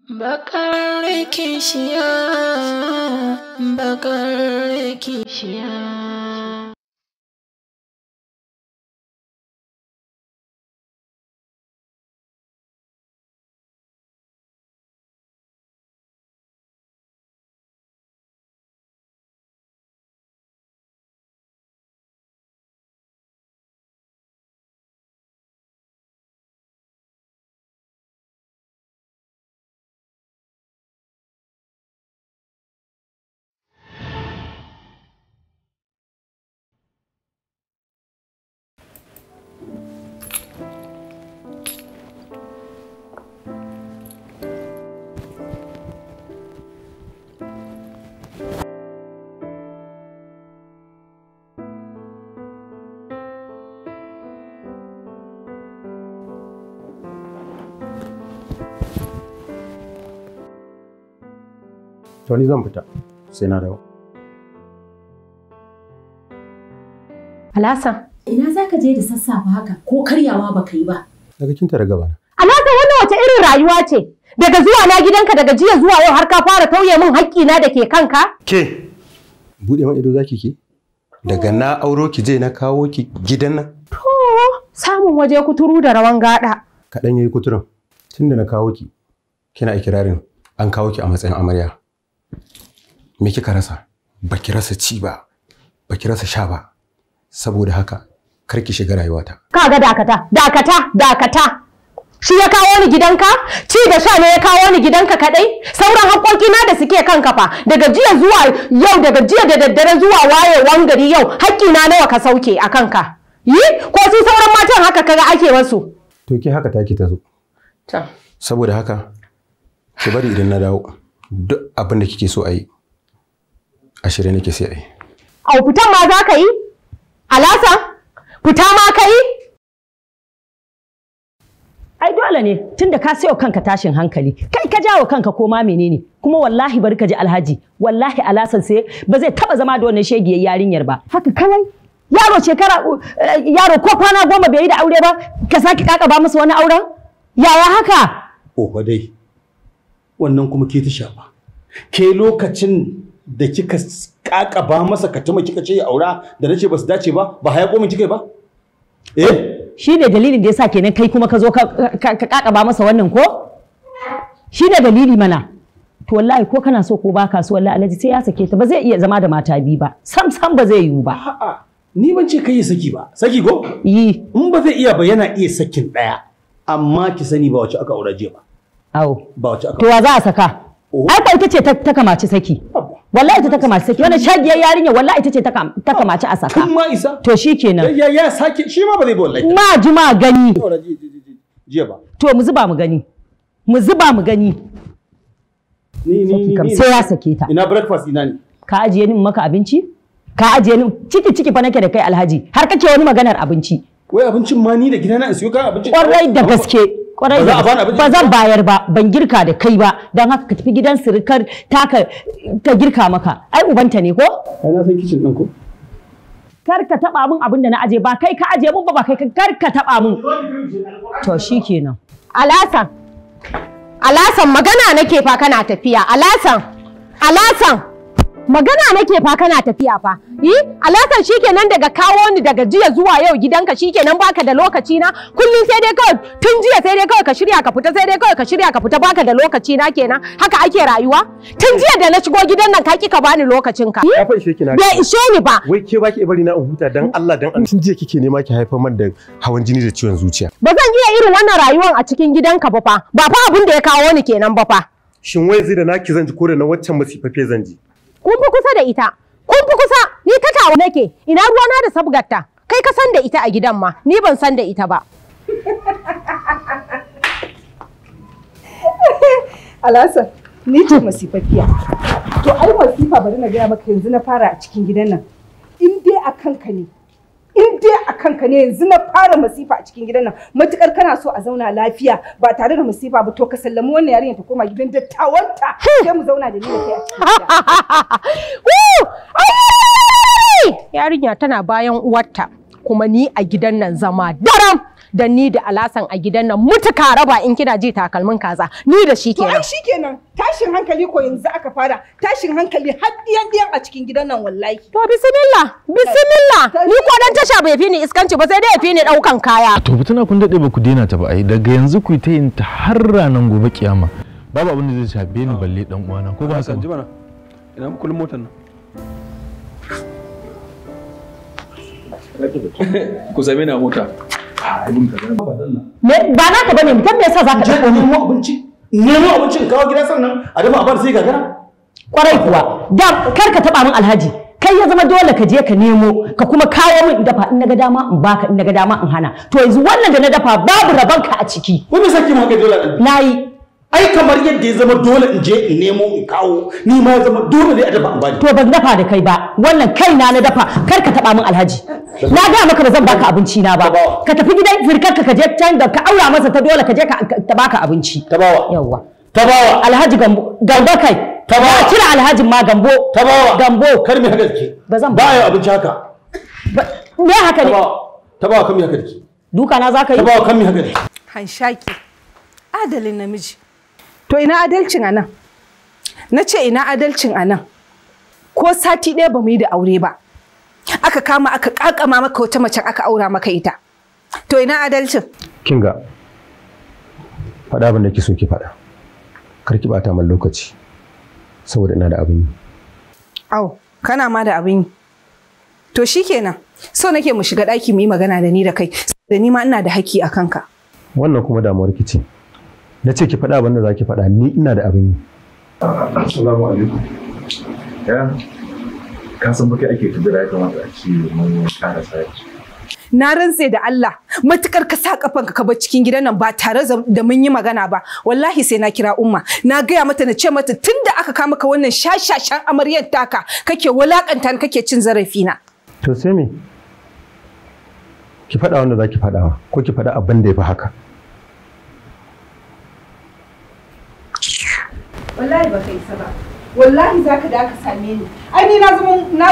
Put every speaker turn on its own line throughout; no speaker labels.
Bakar kishiya, bakar kishiya.
To ni zan fita sai na dawo.
Alhassan, ina za ka je da sassafe haka ko karyawa ba ka yi ba?
Daga kinta da gaba na.
Alhassan wannan wace irin rayuwa ce? Daga zuwa na gidanka daga jiya zuwa yau har ka fara tauye min haƙƙina da ke kanka?
Ke, buɗe man ido zaki ke? Daga na auro ki je na kawo ki gidan nan?
To, samun waje kuturu da rawan gada.
Kaɗan yayi kuturin. Tunda na kawo ki, kina ikirarin an kawo ki a matsayin amarya. Me kika rasa? Baki rasa ci ba, baki rasa sha ba. Saboda haka, kar ki shiga rayuwata.
Kaga dakata. Shi ya kawo ni gidanka? Ci da sha ne ya kawo ni gidanka kadai? Sauran haƙoƙina da suke kanka fa, daga jiya zuwa yau, daga jiya da daddare zuwa wayewan gari yau, haƙƙina nawa ka sauke a kanka? Yi? Ko su sauran matan haka kaga ake wasu?
To ke haka take ta zo. Saboda haka, ki bari idan na dawo, duk abin da kike so a yi, a shirye nake sai a yi.
Au fitan ma za ka yi? Alhassan, fita ma ka yi? Ai dole ne tunda ka sayo kanka tashin hankali. Kai ka jawo kanka ko ma menene? Kuma wallahi bari ka ji Alhaji. Wallahi Alhassan sai ba zai taba zama da wannan shegiyar yarinyar ba. Haka kawai yaro ko kwana 10 bai yi da aure ba ka saki kakaba masa wani auren? Yaya haka?
Oho dai. Wannan kuma ke ta shafa. Ke lokacin da kika kakaba masa katuma kika ce ya aura da nace ba su dace ba haya komin kika ba?
Shi ne dalilin da yasa kenan kai kuma ka zo ka kakaba masa wannan ko? Shi ne dalili mana. To wallahi ko kana so ko baka so wallahi Alhaji sai ya sake ta, ba zai iya zama da mata biyu ba. Sam ba zai yiwu ba.
A'a, ni ban ce kai ya saki ba. Saki ko?
Yi.
In ba zai iya ba yana iya sakin daya. Amma ki sani ba wace aka aura je ba.
Awo.
Ba wace aka.
To wa za a saka? Ai ko ita ce ta kamaci saki. Wallahi ita ta kamaci saki. Wannan shagiyar yarinya wallahi ita ce ta kamaci a saka.
Kun ma isa.
To shikenan.
Ya sake shi ma ba zai ba wallahi.
Ma ji ma gani.
Jiya ba.
To mu zuba mu gani. Ni sai ya sake ta.
Ina breakfast ina ne?
Ka ajiye ni maka abinci? Ka ajiye ni ciki fa nake da kai Alhaji. Har kake wani maganar abinci.
Wai abincin ma ni da gidana in siyo kan abinci.
Kwarai da gaske. Ba zan bayar ba, ban girka da kai ba, don haka ka tafi gidan sirikar taka ta girka maka. Ai ubanta ne ko?
Ai na san kitchen ɗin ko?
Kar ka taba min abin da na aje, ba kai ka aje min ba kai kar ka taba min. To shikenan. Alhassan magana nake fa kana tafiya. Alhassan magana nake fa kana tafiya fa. Alhassan shikenan daga kawo ni daga jiya zuwa yau gidanka shikenan baka da lokaci na. Kullum sai dai kawai tun jiya sai dai kawai ka shirya ka fita sai dai kawai ka shirya ka fita baka da lokaci na kenan. Haka ake rayuwa? Tun jiya da na shigo gidan nan ka ki ka bani lokacin ka.
Ya fa ishe ki na.
Bai ishe ni ba.
Wai ke baki bari na in huta dan Allah dan an. Tun jiya kike nema ki haifar man da hawan jini da ciwon zuciya.
Ba zan iya irin wannan rayuwar a cikin gidanka ba fa. Ba fa abin da ya kawo ni kenan ba fa.
Shin wai zai da naki zan ji ko da na waccan masifafe zan ji?
Kun fi kusa da ita. Kun fi kusa. Ni ta tawo nake. Ina ruwana da sabgarta. Kai ka san da ita a gidan ma. Ni ban san da ita ba.
Alhassan, ni ce masifafiya. To ai masifa bari na gaya maka yanzu na fara a cikin gidan nan. In dai a kanka ne. Yanzu na fara masifa a cikin gidan nan. Matukar kana so a zauna lafiya ba tare da masifa ba to ka sallami wannan yarinyar ta koma gidan dattawanta. Sai mu zauna da ni da kai a cikin gida.
Yarinya tana bayan uwarta. kuma ni a gidan nan zama daram da ni da Alasan a gidan nan mutuka raba in kina ji takalmin kaza ni da shi kenan.
To ai shikenan tashin hankali ko yanzu aka fara tashin hankali har diyan a cikin gidan nan wallahi.
To bismillah ni ko dan tasha bai fi ni iskanci ba sai dai ya fi ni daukan kaya.
To bituna kun dade ba ku daina ta ba ai daga yanzu ku ta yin ta har ranan gobe kiyama. Babu abin da zai shafe ni balle dan uwana ko ba haka
ji bana ina kullum motar nan
ku same ni a mota.
Ba na ka bane mutum me yasa zaka dauko
nemo abincin kawo gida sannan a dafa abar sai gagara.
Kwarai kuwa da kar ka taba min Alhaji kai ya zama dole ka je ka nemo ka kuma kawo min in dafa in naga dama in baka in naga dama in hana to yanzu wannan da na dafa babu rabanka a ciki.
Wai me saki mu haka dole
nayi
ai kamar yadda ya zama dole in je in nemo in kawo ni ma ya zama dole ne a dafa bani.
To ban dafa da kai ba wannan kaina na dafa kar ka taba min Alhaji na ga maka ba zan baka abinci na ba ka tafi gidan firkarka ka je can da ka aura masa ta dole ka je ka ta baka abinci.
Tabawa
yawa
Tabawa
Alhaji Gambo kai
Tabawa
kira Alhaji ma Gambo
Tabawa
Gambo
kar mi haka dake
ba zan
ba ya abinci haka
me haka ne
Tabawa kan mi haka dake
duka na zaka yi
Tabawa kan mi haka dake
Hanshaki adalin namiji. To ina adalcin anan? Na ce ina adalcin anan? Ko sati ɗaya ba mu yi da aure ba. Aka kama aka kakama maka wata mace aka aura maka ita. To ina adalcin?
Kinga faɗa abin da ki so ki faɗa. Kar ki bata min lokaci. Saboda ina da abin yi.
Au, kana ma da abin yi. To shikenan. So nake mu shiga ɗaki mu yi magana da ni da kai. Da ni ma ina da haƙƙi a kanka.
Wannan kuma damuwar ki ce. Na ce ki faɗa abin da za ki faɗa ni ina da abin yi.
Assalamu alaikum. Ya, ka san baka ake tudura ya kamata a ce mun ƙara sai.
Na rantse da Allah, matukar ka sa kafanka ka bar cikin gidan nan ba tare da mun yi magana ba, wallahi sai na kira umma. Na gaya mata na ce mata tunda aka kama ka wannan shashashan amaryar taka kake wulakanta ni kake cin zarafi na.
To sai me? Ki faɗa wanda za ki faɗawa ko ki faɗa abin da ya fi haka.
Wallahi ba kai sa ba. Wallahi zaka da ka same ni. Ai ni na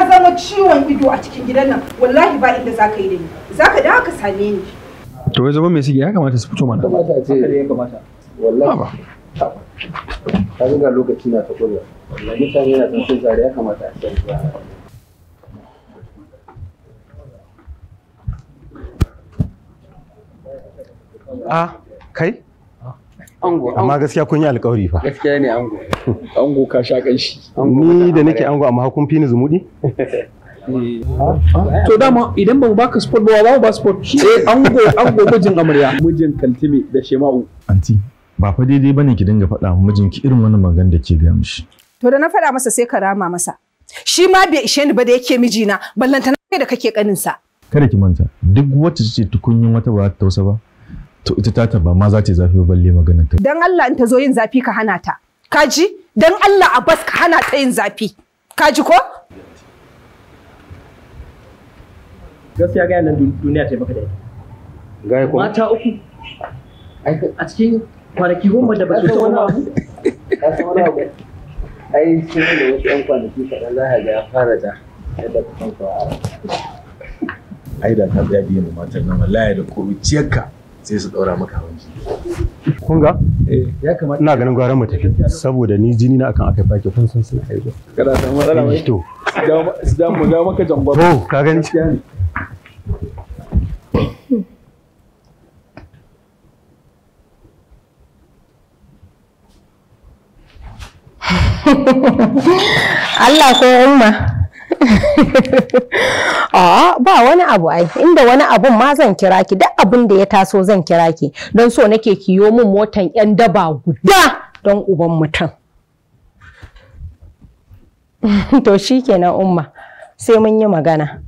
zama ciwon ido a cikin gidan nan. Wallahi ba inda zaka yi da ni. Zaka da ka same ni.
To wai zaman me suke ya kamata su fito mana.
Kamata a ce ya kamata. Wallahi. Ka ga lokaci na ta kula. Wallahi mutane na san sai zare ya kamata a ce.
Kai?
Ango.
Amma gaskiya kun yi alƙawari fa.
Gaskiya ne ango.
Ango ka sha kanshi.
Ni da nake ango amma kun fi ni zumuɗi?
To dama idan ba mu baka sport ba za mu ba sport. Ango mijin amarya. Mijin Kaltime da Shema'u.
Anti, ba fa daidai bane ki dinga faɗa wa mijinki irin wannan magana da ke ga mishi.
To da na faɗa masa sai ka rama masa. Shi ma bai ishe ni ba da yake mijina, ballanta na da kake kaninsa.
Kada ki manta, duk wacce ce tukunyin wata ba ta tausa ba. To ita ta ba ma za ta yi zafi ba balle maganar ta.
Dan Allah in ta zo yin zafi ka hana ta. Kaji? Dan Allah a bas ka hana ta yin zafi. Kaji ko?
Gaskiya ga nan duniya ta baka da ita.
Gaya kuma.
Mata uku. A cikin kwanaki goma da ba su ta wani abu. Ka san wani abu. Ai sai da wasu 'yan kwanaki kaɗan za ka ga ya fara da yadda ka san fara.
Ai da ka tsaya biyan matan nan wallahi da kuruciyarka sai su ɗaura maka hawan jini.
Kun ga?
Ya kamata.
Ina ganin gwara mu tafi saboda ni jini na akan aka fake kun san sai kai.
Kada san matsala mai.
To.
Su mu ga maka jangwar.
To, ka gani?
Allah ko umma. Ba wani abu ai, inda wani abun ma zan kira ki, duk abin da ya taso zan kira ki, don so nake kiyo min motan 'yan daba guda don uban mutum. To shikenan umma, sai mun yi magana.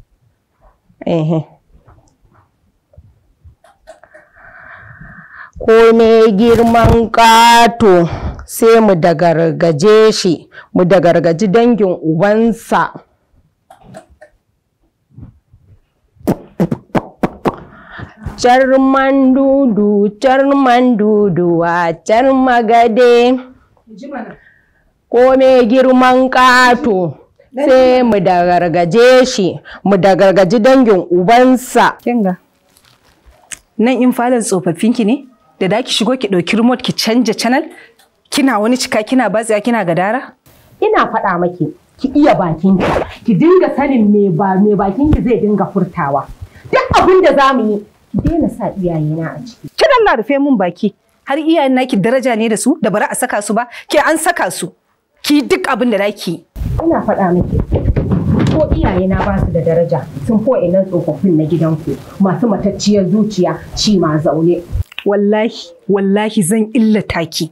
Ko me girman ƙato sai mu dagargaje shi, mu dagargaji dangin ubansa. Charman dudu a charmagade. Ko me girman ƙato sai mu da gargaje shi, mu da gargaji dangin ubansa.
Kinga. Nan in falon tsofaffinki ne? Da ki shigo ki ɗauki remote ki canja channel? Kina wani cika kina batsiya kina gadara?
Ina faɗa maki, ki iya bakinki, ki dinga sanin me bakinki zai dinga furtawa. Duk abin da za mu yi, ki daina sa iyayena a ciki.
Kin Allah rufe mun baki. Har iyayen naki daraja ne da su da bara a saka su ba? Ke an saka su. Ki duk abin da zaki.
Ina faɗa miki, ko iyayena ba su da daraja, sun fo inan tsofaffin na gidanku, masu matacciyar zuciya, ci ma zaune.
Wallahi zan illata ki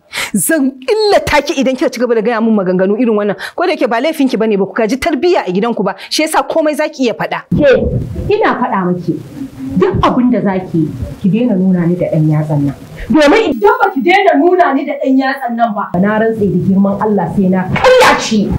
idan kika ci gaba da gaya mun maganganu irin wannan. Ko da yake ba laifinki bane ba, ku kaji tarbiyya a gidanku ba, shi yasa komai zaki iya faɗa.
Ke ina faɗa miki duk abin da zaki ki daina nuna ni da ɗan yatsan nan, domin idan ba ki daina nuna ni da ɗan yatsan nan ba, na rantse da girman Allah sai na karya shi.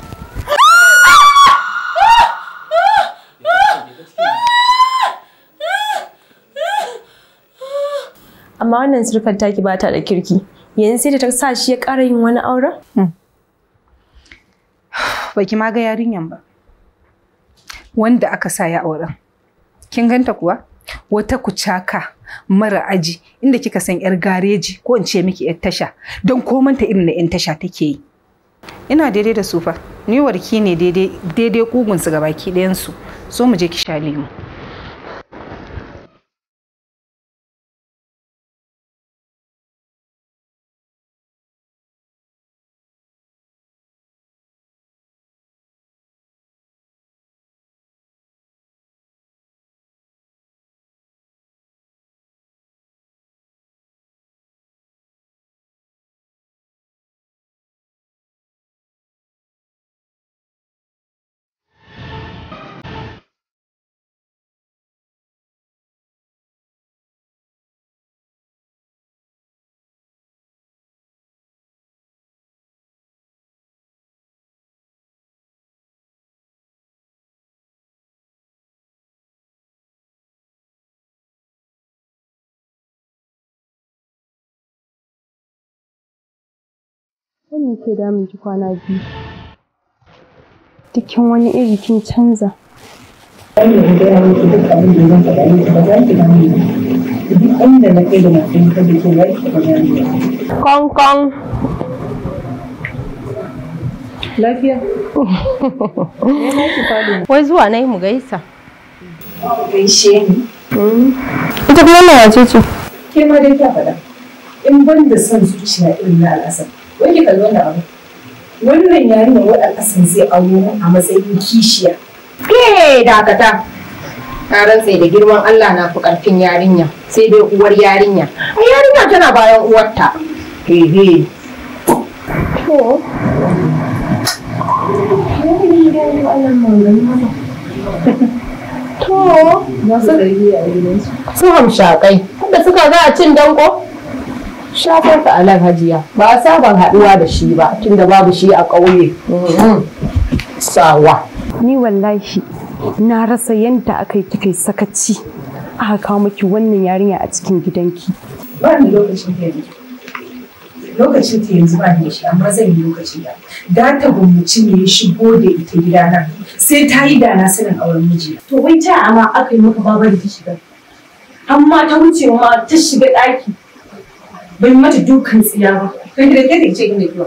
Amma wannan surkar taki ba ta da kirki. Yanzu sai da ta sa shi ya ƙara yin wani auren?
Baki ma ga yarinyan ba. Wanda aka sa ya auren. Kin ganta kuwa? Wata kucaka mara aji inda kika san yar gareji ko in ce miki yar tasha don komanta irin na yan tasha take yi. Ina daidai da su fa. Ni warki ne daidai kugun su gabaki ɗayan su. So mu je ki sha lemu.
Wani ke damun ki kwana biyu? Dukkan wani iri kin canza.
Wannan da ya miki duk abin da zan faɗa miki ba za ki gane ba. Duk inda na kai da mutum ka da ke za ki taɓa gane ba.
Kong.
Lafiya?
Wai zuwa na yi mu gaisa.
Gaishe ni.
Ita kuma wannan wace ce?
Ke ma dai kya faɗa. In ban da son zuciya irin na al'asar. Wai ki kalli wannan abu. Wannan yarinyar wai al'asar zai auro a matsayin kishiya.
Ke dakata. Na rantse da girman Allah na fi ƙarfin yarinya, sai dai uwar yarinya. Ai yarinya tana bayan uwarta. Hehe. To. To,
masu ƙarfi a gidansu.
Su hamshakai, da suka ga a cin danko? Shafar ta alan hajiya, ba a saban haɗuwa da shi ba, tunda babu shi a ƙauye. Sawa.
Ni wallahi na rasa yadda aka yi kika sakaci aka kawo miki wannan yarinya a cikin gidanki.
Ba ni lokacin ta yanzu. Lokacin ta yanzu ba ni shi, amma zan yi lokacin da. Da ta gwamnati ne ya shigo da ita gidana, sai ta yi da na sanin auren miji. To wai ta amma aka yi maka baba da ta shiga. Amma ta wuce ma ta shiga ɗaki. Bai mata dukan tsiya ba. Kai da kai ce gane kiwa.